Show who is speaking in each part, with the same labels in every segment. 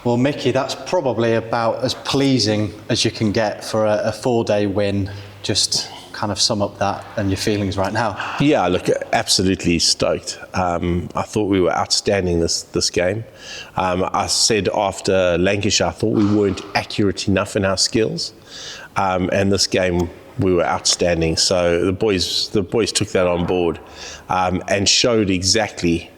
Speaker 1: Well, Mickey, that's probably about as pleasing as you can get for a 4-day win. Just kind of sum up that and your feelings right now.
Speaker 2: Yeah, look, absolutely stoked. I thought we were outstanding this game. I said after Lancashire, I thought we weren't accurate enough in our skills. And this game, we were outstanding. So the boys took that on board and showed exactly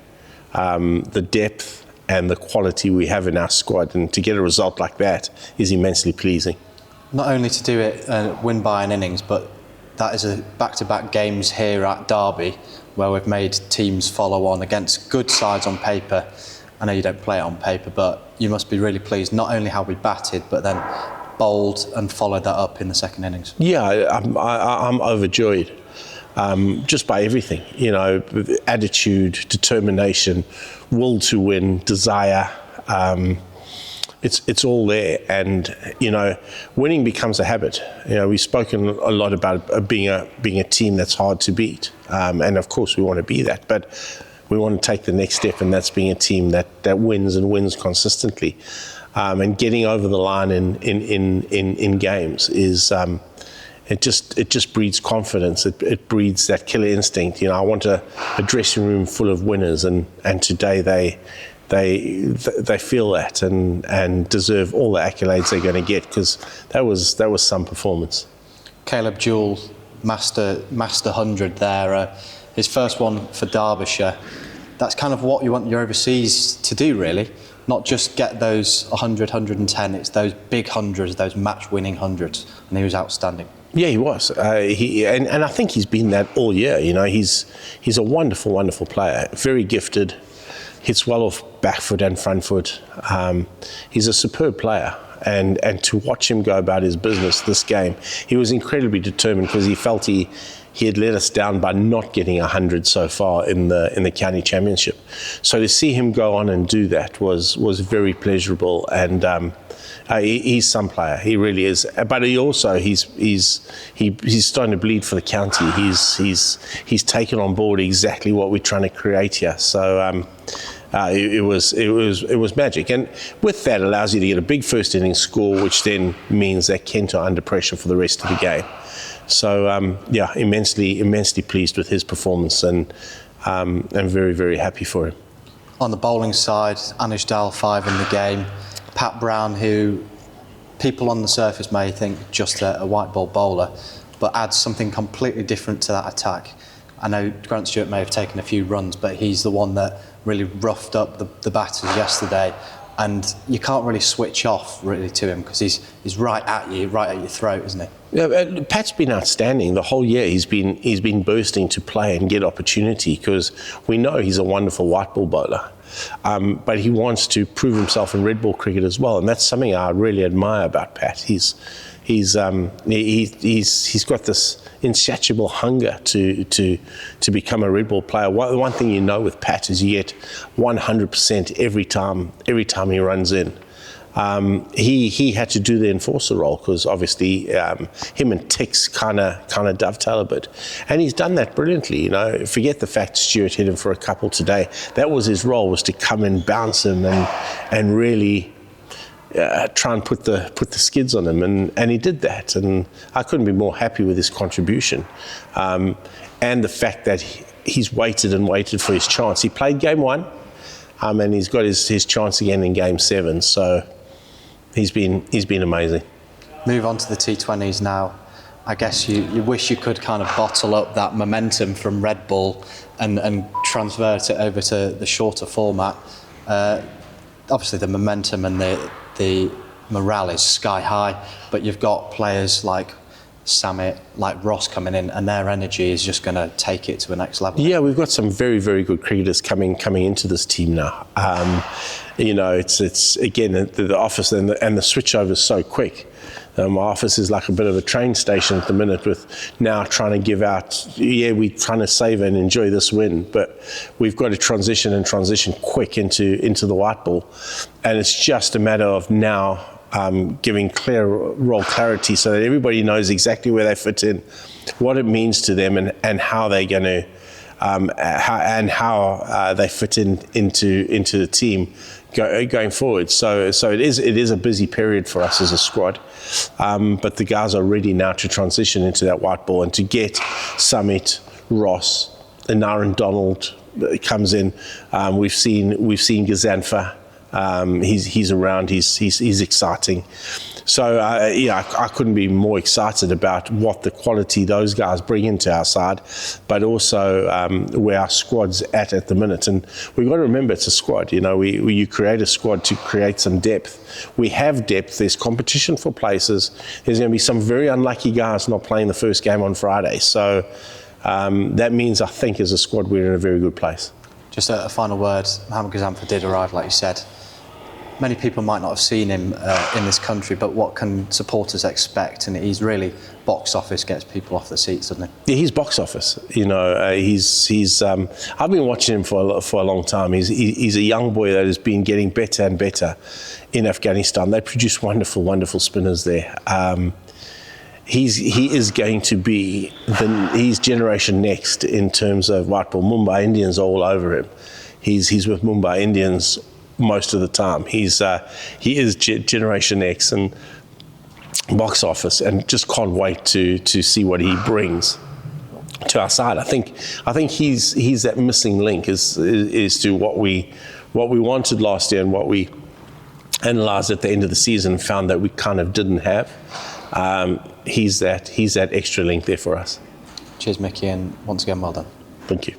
Speaker 2: the depth and the quality we have in our squad. And to get a result like that is immensely pleasing.
Speaker 1: Not only to do it win by an innings, but that is a back-to-back games here at Derby where we've made teams follow on against good sides on paper. I know you don't play it on paper, but you must be really pleased not only how we batted, but then bowled and followed that up in the second innings.
Speaker 2: Yeah, I'm overjoyed just by everything, you know, attitude, determination, will to win, desire. It's all there, and you know, winning becomes a habit. You know, we've spoken a lot about being a team that's hard to beat, and of course we want to be that, but we want to take the next step, and that's being a team that wins and wins consistently, and getting over the line in games is. It just breeds confidence. It breeds that killer instinct. You know, I want a dressing room full of winners, and today they feel that and deserve all the accolades they're going to get, because that was some performance.
Speaker 1: Caleb Jewell, master 100 there. His first one for Derbyshire. That's kind of what you want your overseas to do, really. Not just get those 100, 110. It's those big hundreds, those match-winning hundreds, and he was outstanding.
Speaker 2: Yeah, he was. And I think he's been that all year. You know, he's a wonderful, wonderful player. Very gifted. Hits well off back foot and front foot. He's a superb player. And to watch him go about his business this game, he was incredibly determined, because he felt he had let us down by not getting 100 so far in the county championship. So to see him go on and do that was very pleasurable. And he's some player. He really is. But he also he's starting to bleed for the county. He's taken on board exactly what we're trying to create here. So it was magic. And with that, allows you to get a big first innings score, which then means that Kent are under pressure for the rest of the game. So yeah, immensely pleased with his performance, and very, very happy for him.
Speaker 1: On the bowling side, Anish Dal 5 in the game. Pat Brown, who people on the surface may think just a white ball bowler, but adds something completely different to that attack. I know Grant Stewart may have taken a few runs, but he's the one that really roughed up the batters yesterday, and you can't really switch off really to him, because he's right at your throat, isn't he?
Speaker 2: Yeah, Pat's been outstanding the whole year. He's been bursting to play and get opportunity, because we know he's a wonderful white ball bowler. But he wants to prove himself in red ball cricket as well, and that's something I really admire about Pat. He's got this insatiable hunger to become a red ball player. One thing you know with Pat is you get 100% every time he runs in. He had to do the enforcer role, because obviously him and Tix kind of dovetail a bit, and he's done that brilliantly. You know, forget the fact Stewart hit him for a couple today. That was his role, was to come and bounce him and really try and put the skids on him, and he did that, and I couldn't be more happy with his contribution, and the fact that he's waited and waited for his chance. He played game 1, and he's got his chance again in game 7. So he's been amazing.
Speaker 1: Move on to the T20s now. I guess you wish you could kind of bottle up that momentum from red ball and transfer it over to the shorter format. Obviously the momentum and the morale is sky high, but you've got players like Samit, like Ross coming in, and their energy is just going to take it to the next level. Yeah, we've got some very, very good cricketers coming into this team now. You know, it's again the office and the switchover is so quick. My office is like a bit of a train station at the minute, with now trying to give out, we're trying to save and enjoy this win, but we've got to transition quick into the white ball, and it's just a matter of now giving clear role clarity, so that everybody knows exactly where they fit in, what it means to them, and how they're going to
Speaker 2: how they fit into the team going forward. So it is a busy period for us as a squad, but the guys are ready now to transition into that white ball and to get Summit, Ross, and Aaron Donald comes in. We've seen Gazanfa. He's around. He's exciting. So I couldn't be more excited about what the quality those guys bring into our side, but also where our squad's at the minute. And we've got to remember it's a squad. You create a squad to create some depth. We have depth. There's competition for places. There's going to be some very unlucky guys not playing the first game on Friday. So that means, I think, as a squad, we're in a very good place.
Speaker 1: Just a final word. Mohamed Gazanfa did arrive, like you said. Many people might not have seen him in this country, but what can supporters expect? And he's really box office, gets people off the seats, doesn't he?
Speaker 2: Yeah, he's box office. He's. I've been watching him for a long time. He's a young boy that has been getting better and better in Afghanistan. They produce wonderful, wonderful spinners there. He is going to be he's generation next in terms of white ball. Mumbai Indians are all over him. He's with Mumbai Indians most of the time. He is Generation X and box office, and just can't wait to see what he brings to our side. I think he's that missing link is to what we wanted last year and what we analysed at the end of the season and found that we kind of didn't have. He's that extra link there for us.
Speaker 1: Cheers, Mickey, and once again, well done.
Speaker 2: Thank you.